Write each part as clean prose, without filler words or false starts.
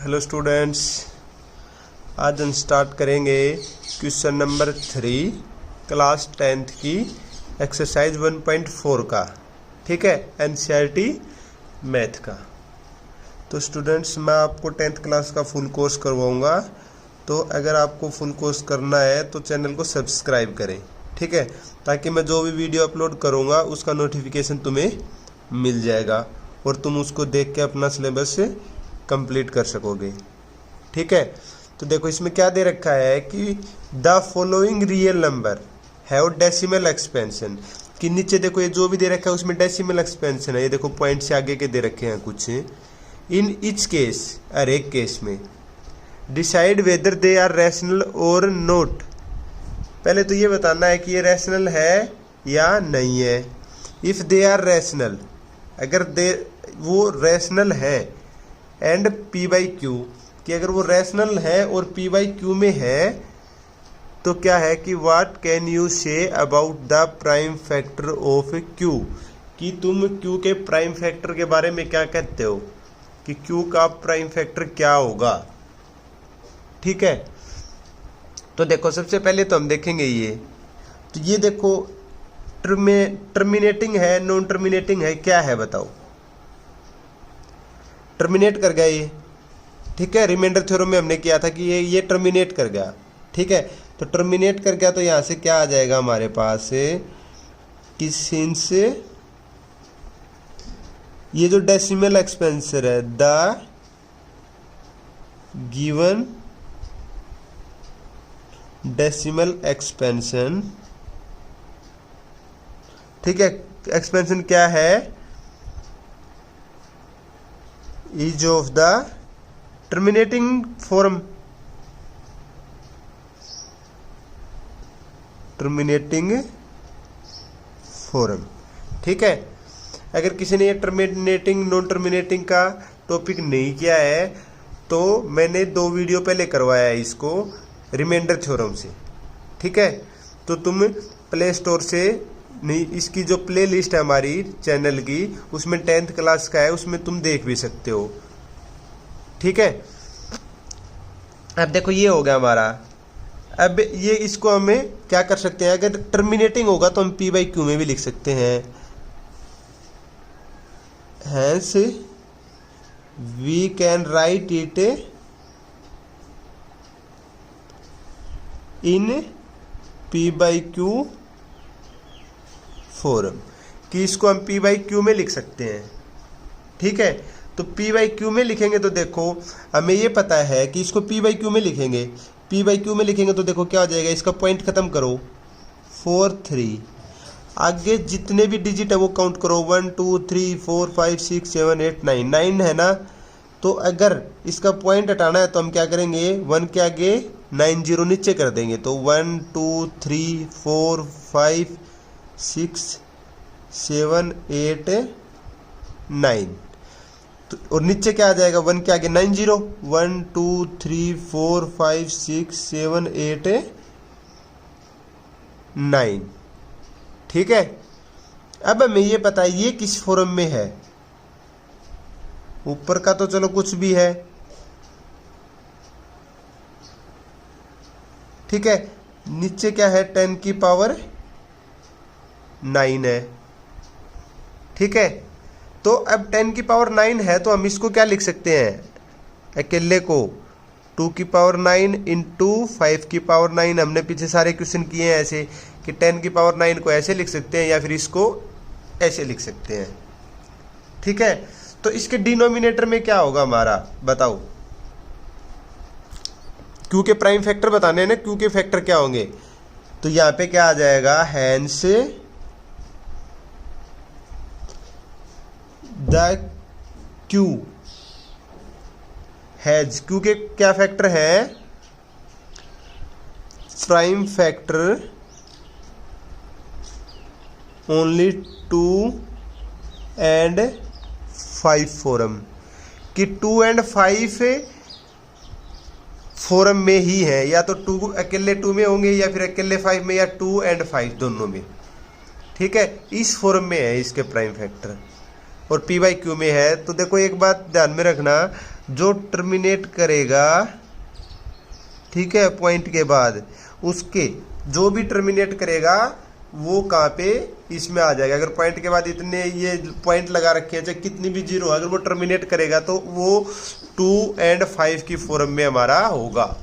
Hello students, आज हम start करेंगे क्वेश्चन नंबर 3 क्लास 10th की एक्सरसाइज 1.4 का। ठीक है, एनसीईआरटी मैथ का। तो स्टूडेंट्स, मैं आपको 10th क्लास का फुल कोर्स करवाऊंगा। तो अगर आपको फुल कोर्स करना है तो चैनल को सब्सक्राइब करें, ठीक है, ताकि मैं जो भी वीडियो अपलोड करूंगा उसका नोटिफिकेशन तुम्हें मिल जाएगा और तुम उसको देख के अपना सिलेबस कंप्लीट कर सकोगे। ठीक है, तो देखो इसमें क्या दे रखा है कि the following real number have decimal expansion. कि नीचे देखो ये जो भी दे रखा है उसमें डेसिमल एक्सपेंशन है। ये देखो पॉइंट से आगे के दे रखे हैं कुछ। इन ईच केस, हर एक केस में decide whether they are rational और नोट। पहले तो ये बताना है कि ये रैशनल है या नहीं है। इफ दे आर रैशनल, अगर वो रैशनल है, एंड पी बाई क्यू, कि अगर वो रैशनल है और पी बाई क्यू में है, तो क्या है कि what can you say about the prime factor of Q. कि तुम क्यू के प्राइम फैक्टर के बारे में क्या कहते हो, कि क्यू का प्राइम फैक्टर क्या होगा। ठीक है, तो देखो सबसे पहले तो हम देखेंगे ये, तो ये देखो टर्मिनेटिंग है, नॉन टर्मिनेटिंग है, क्या है बताओ। टर्मिनेट कर गया ये, ठीक है। रिमाइंडर थ्योरम में हमने किया था कि ये टर्मिनेट कर गया, ठीक है। तो टर्मिनेट कर गया तो यहां से क्या आ जाएगा हमारे पास कि सिंस ये जो डेसिमल एक्सपेंशन है, द गिवन डेसिमल एक्सपेंशन, ठीक है, एक्सपेंशन क्या है, is of the terminating form, terminating form. ठीक है, अगर किसी ने ये टर्मिनेटिंग नॉन टर्मिनेटिंग का टॉपिक नहीं किया है तो मैंने 2 वीडियो पहले करवाया है इसको रिमाइंडर थ्योरम से। ठीक है, तो तुम प्ले स्टोर से नहीं, इसकी जो प्ले लिस्ट है हमारी चैनल की, उसमें 10th क्लास का है, उसमें तुम देख भी सकते हो। ठीक है, अब देखो ये हो गया हमारा। अब ये इसको हमें क्या कर सकते हैं, अगर टर्मिनेटिंग होगा तो हम पी बाई क्यू में भी लिख सकते हैं। Hence we can write it in p by q form, कि इसको हम पी बाई क्यू में लिख सकते हैं। ठीक है, तो पी बाई क्यू में लिखेंगे तो देखो हमें ये पता है कि इसको पी बाई क्यू में लिखेंगे। पी बाई क्यू में लिखेंगे तो देखो क्या हो जाएगा, इसका पॉइंट खत्म करो 4 3, आगे जितने भी डिजिट है वो काउंट करो, 1 2 3 4 5 6 7 8 9 9 है ना। तो अगर इसका पॉइंट हटाना है तो हम क्या करेंगे, 1 के आगे 9 0 नीचे कर देंगे। तो 1 2 3 4 5 6 7 8 9, तो और नीचे क्या आ जाएगा, 1 के आगे 9 0, 1 2 3 4 5 6 7 8 9। ठीक है, अब हमें ये पता है ये किस फॉर्म में है। ऊपर का तो चलो कुछ भी है, ठीक है, नीचे क्या है, 10 की पावर 9 है। ठीक है, तो अब 10 की पावर 9 है तो हम इसको क्या लिख सकते हैं, अकेले को 2 की पावर 9 इंटू 5 की पावर 9। हमने पीछे सारे क्वेश्चन किए हैं ऐसे कि 10 की पावर 9 को ऐसे लिख सकते हैं या फिर इसको ऐसे लिख सकते हैं। ठीक है, तो इसके डिनोमिनेटर में क्या होगा हमारा बताओ। क्यू के प्राइम फैक्टर बताने हैं ना, क्यू के फैक्टर क्या होंगे, तो यहां पे क्या आ जाएगा, hence the q has, q के क्या फैक्टर है, prime factor only 2 and 5 form, कि 2 एंड 5 फॉरम में ही है, या तो 2 अकेले 2 में होंगे या फिर अकेले 5 में, या 2 एंड 5 दोनों में। ठीक है, इस फॉरम में है इसके प्राइम फैक्टर। और पी बाई क्यू में है। तो देखो एक बात ध्यान में रखना, जो टर्मिनेट करेगा, ठीक है, पॉइंट के बाद, उसके जो भी टर्मिनेट करेगा वो कहाँ पे, इसमें आ जाएगा। अगर पॉइंट के बाद इतने ये पॉइंट लगा रखे हैं, चाहे कितनी भी जीरो, अगर वो टर्मिनेट करेगा तो वो 2 और 5 की फॉर्म में हमारा होगा।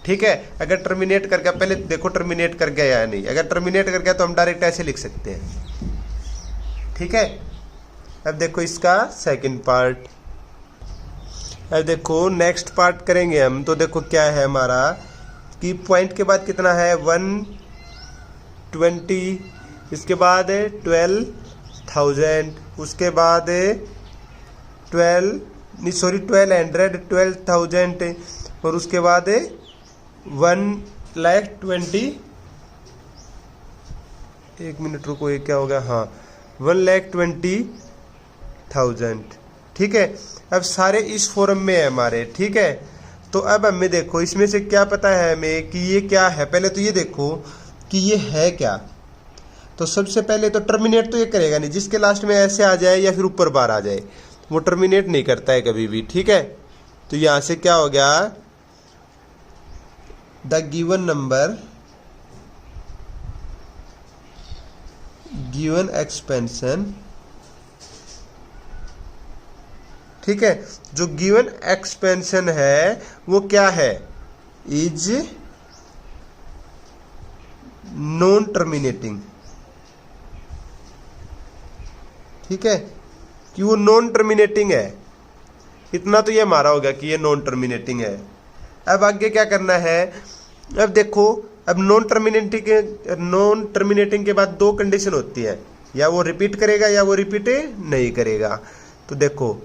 ठीक है, अगर टर्मिनेट करके, पहले देखो टर्मिनेट कर गया या नहीं। अगर टर्मिनेट कर गया तो हम डायरेक्ट ऐसे लिख सकते हैं। ठीक है, अब देखो इसका सेकंड पार्ट। अब देखो नेक्स्ट पार्ट करेंगे हम, तो देखो क्या है हमारा कि पॉइंट के बाद कितना है 120, इसके बाद 12,000, उसके बाद 12,000 और उसके बाद 1,20,000। एक मिनट रुको, ये क्या हो गया, हाँ 1,20,000। ठीक है, अब सारे इस फॉर्म में है हमारे। ठीक है, तो अब हमें देखो इसमें से क्या पता है हमें कि ये क्या है। पहले तो ये देखो कि ये है क्या। तो सबसे पहले तो टर्मिनेट तो ये करेगा नहीं, जिसके लास्ट में ऐसे आ जाए या फिर ऊपर बार आ जाए, वो टर्मिनेट नहीं करता है कभी भी। ठीक है, तो यहां से क्या हो गया, the given number, given expansion. ठीक है, जो गिवन एक्सपेंशन है वो क्या है, इज नॉन टर्मिनेटिंग। ठीक है, कि वो नॉन टर्मिनेटिंग है, इतना तो ये हमारा होगा कि ये नॉन टर्मिनेटिंग है। अब आगे क्या करना है, अब देखो, अब नॉन टर्मिनेटिंग के बाद दो कंडीशन होती है, या वो रिपीट करेगा या वो रिपीट नहीं करेगा। तो देखो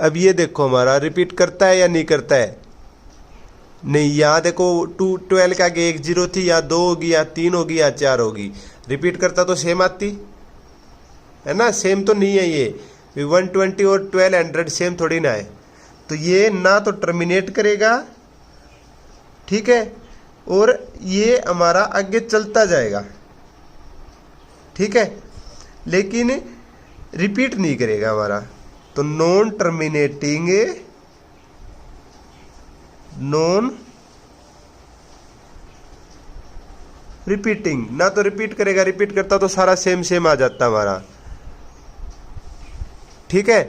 अब ये देखो हमारा रिपीट करता है या नहीं करता है, नहीं। यहाँ देखो 12 के आगे 1 0 थी, या 2 होगी या 3 होगी या 4 होगी। रिपीट करता तो सेम आती है ना, सेम तो नहीं है ये। 120 और 1200 सेम थोड़ी ना है। तो ये ना तो टर्मिनेट करेगा, ठीक है, और ये हमारा आगे चलता जाएगा। ठीक है, लेकिन रिपीट नहीं करेगा हमारा। तो नॉन टर्मिनेटिंग, नॉन रिपीटिंग, ना तो रिपीट करेगा, रिपीट करता तो सारा सेम सेम आ जाता हमारा। ठीक है,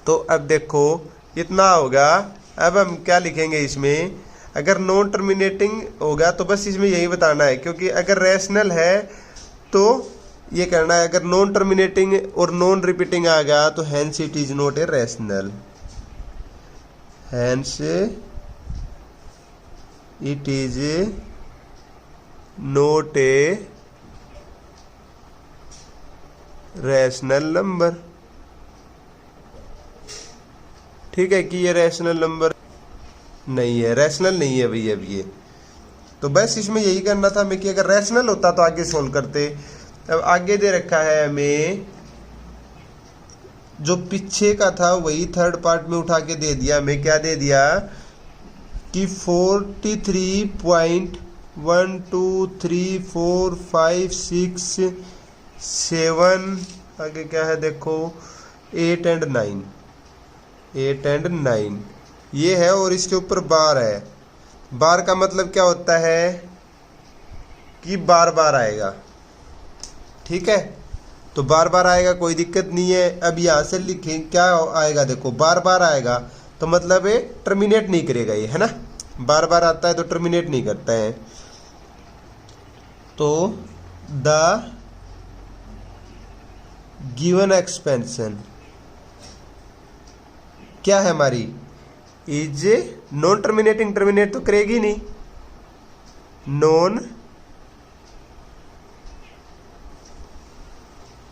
तो अब देखो इतना होगा। अब हम क्या लिखेंगे इसमें, अगर नॉन टर्मिनेटिंग होगा तो बस इसमें यही बताना है, क्योंकि अगर रैशनल है तो ये करना है। अगर नॉन टर्मिनेटिंग और नॉन रिपीटिंग आ गया तो hence it is not a rational, hence it is not a rational number. ठीक है, कि ये रैशनल नंबर नहीं है, रैशनल नहीं है भैया अब ये। तो बस इसमें यही करना था हमें कि अगर रैशनल होता तो आगे सोल्व करते। अब आगे दे रखा है हमें, जो पीछे का था वही थर्ड पार्ट में उठा के दे दिया हमें। क्या दे दिया कि 43.1234567, आगे क्या है देखो 8 और 9, 8 और 9 ये है, और इसके ऊपर बार है। बार का मतलब क्या होता है कि बार बार आएगा। ठीक है, तो बार बार आएगा, कोई दिक्कत नहीं है। अब यहां से लिखें क्या आएगा, देखो बार बार आएगा तो मतलब ये टर्मिनेट नहीं करेगा, ये है ना, बार बार आता है तो टर्मिनेट नहीं करता है। तो द गिवन एक्सपेंशन क्या है हमारी, इज नॉन टर्मिनेटिंग, टर्मिनेट तो करेगी नहीं, नॉन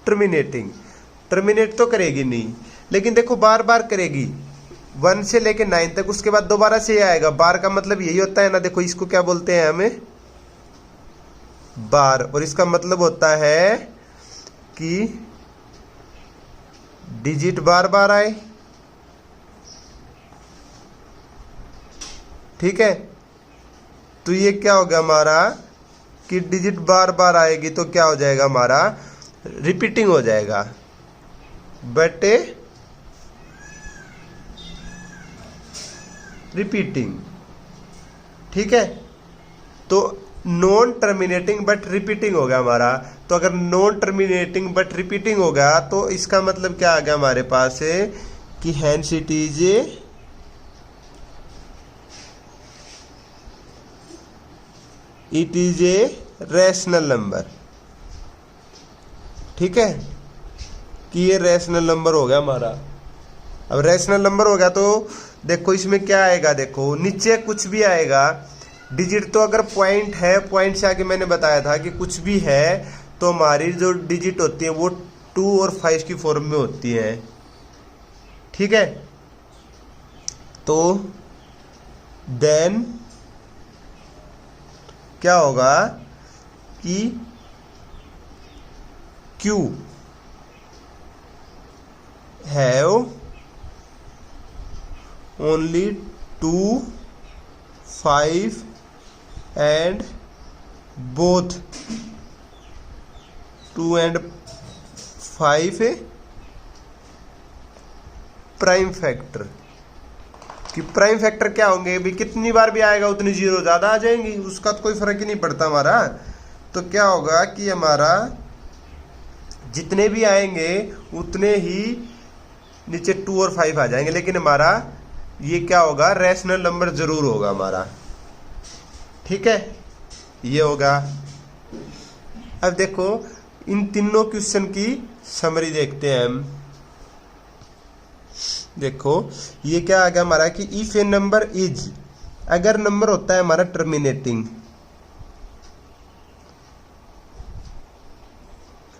टर्मिनेटिंग, टर्मिनेट तो करेगी नहीं, लेकिन देखो बार बार करेगी 1 से लेके 9 तक, उसके बाद दोबारा से आएगा। बार का मतलब यही होता है ना, देखो इसको क्या बोलते हैं हमें, बार, और इसका मतलब होता है कि डिजिट बार बार आए। ठीक है, तो ये क्या होगा हमारा कि डिजिट बार बार आएगी तो क्या हो जाएगा हमारा, रिपीटिंग हो जाएगा, बट रिपीटिंग। ठीक है, तो नॉन टर्मिनेटिंग बट रिपीटिंग हो गया हमारा। तो अगर नॉन टर्मिनेटिंग बट रिपीटिंग होगा तो इसका मतलब क्या आ गया हमारे पास है कि hence it is a rational number. ठीक है, कि ये रैशनल नंबर हो गया हमारा। अब रैशनल नंबर हो गया तो देखो इसमें क्या आएगा, देखो नीचे कुछ भी आएगा डिजिट। तो अगर पॉइंट है, पॉइंट से आगे मैंने बताया था कि कुछ भी है तो हमारी जो डिजिट होती है वो 2 और 5 की फॉर्म में होती है। ठीक है, तो देन क्या होगा कि Q have only 2, 5 and both 2 and 5 prime factor. कि प्राइम फैक्टर क्या होंगे भी, कितनी बार भी आएगा उतनी जीरो ज्यादा आ जाएंगी, उसका तो कोई फर्क ही नहीं पड़ता हमारा। तो क्या होगा कि हमारा जितने भी आएंगे उतने ही नीचे 2 और 5 आ जाएंगे, लेकिन हमारा ये क्या होगा, रैशनल नंबर जरूर होगा हमारा। ठीक है, ये होगा। अब देखो इन तीनों क्वेश्चन की समरी देखते हैं हम। देखो ये क्या आ गया हमारा कि इफ ए नंबर इज, अगर नंबर होता है हमारा टर्मिनेटिंग,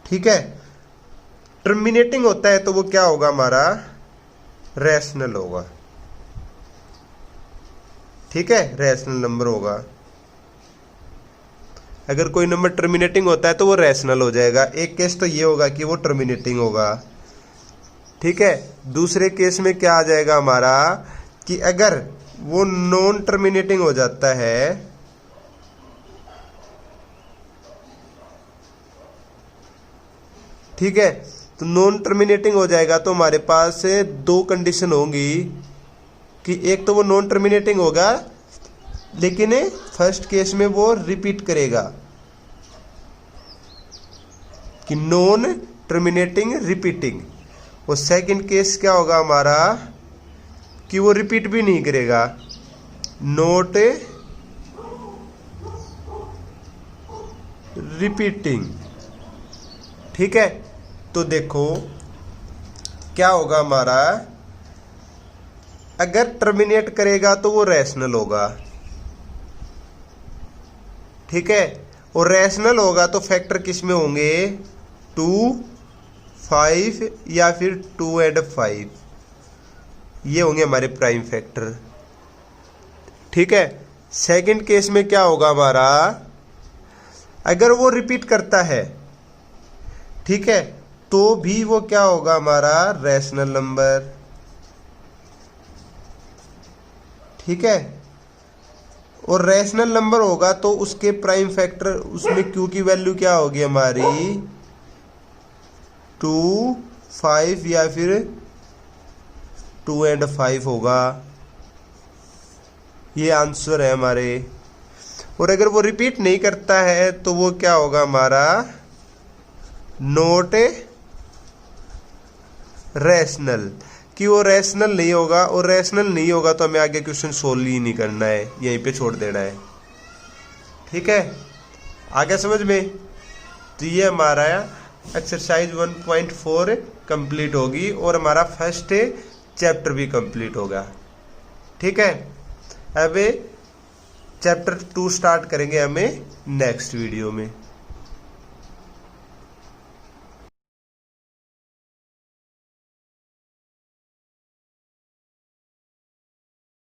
ठीक है, टर्मिनेटिंग होता है तो वो क्या होगा हमारा, रैशनल होगा। ठीक है, रैशनल नंबर होगा। अगर कोई नंबर टर्मिनेटिंग होता है तो वो रैशनल हो जाएगा। एक केस तो ये होगा कि वो टर्मिनेटिंग होगा। ठीक है, दूसरे केस में क्या आ जाएगा हमारा कि अगर वो नॉन टर्मिनेटिंग हो जाता है, ठीक है, तो नॉन टर्मिनेटिंग हो जाएगा तो हमारे पास 2 कंडीशन होंगी कि एक तो वो नॉन टर्मिनेटिंग होगा लेकिन फर्स्ट केस में वो रिपीट करेगा, कि नॉन टर्मिनेटिंग रिपीटिंग। और सेकंड केस क्या होगा हमारा कि वो रिपीट भी नहीं करेगा, नॉट रिपीटिंग। ठीक है, तो देखो क्या होगा हमारा, अगर टर्मिनेट करेगा तो वो रैशनल होगा। ठीक है, और रैशनल होगा तो फैक्टर किस में होंगे, 2, 5 या फिर 2 and 5, ये होंगे हमारे प्राइम फैक्टर। ठीक है, सेकंड केस में क्या होगा हमारा, अगर वो रिपीट करता है, ठीक है, तो भी वो क्या होगा हमारा, रैशनल नंबर। ठीक है, और रैशनल नंबर होगा तो उसके प्राइम फैक्टर, उसमें Q की वैल्यू क्या होगी हमारी, 2, 5 या फिर 2 and 5 होगा। ये आंसर है हमारे। और अगर वो रिपीट नहीं करता है तो वो क्या होगा हमारा, नॉट रैशनल, कि वो रैशनल नहीं होगा। और रैशनल नहीं होगा तो हमें आगे क्वेश्चन सोल्व ही नहीं करना है, यहीं पे छोड़ देना है। ठीक है, आगे समझ में। तो ये हमारा एक्सरसाइज 1.4 कंप्लीट होगी और हमारा फर्स्ट चैप्टर भी कंप्लीट होगा। ठीक है, अब चैप्टर 2 स्टार्ट करेंगे हमें नेक्स्ट वीडियो में।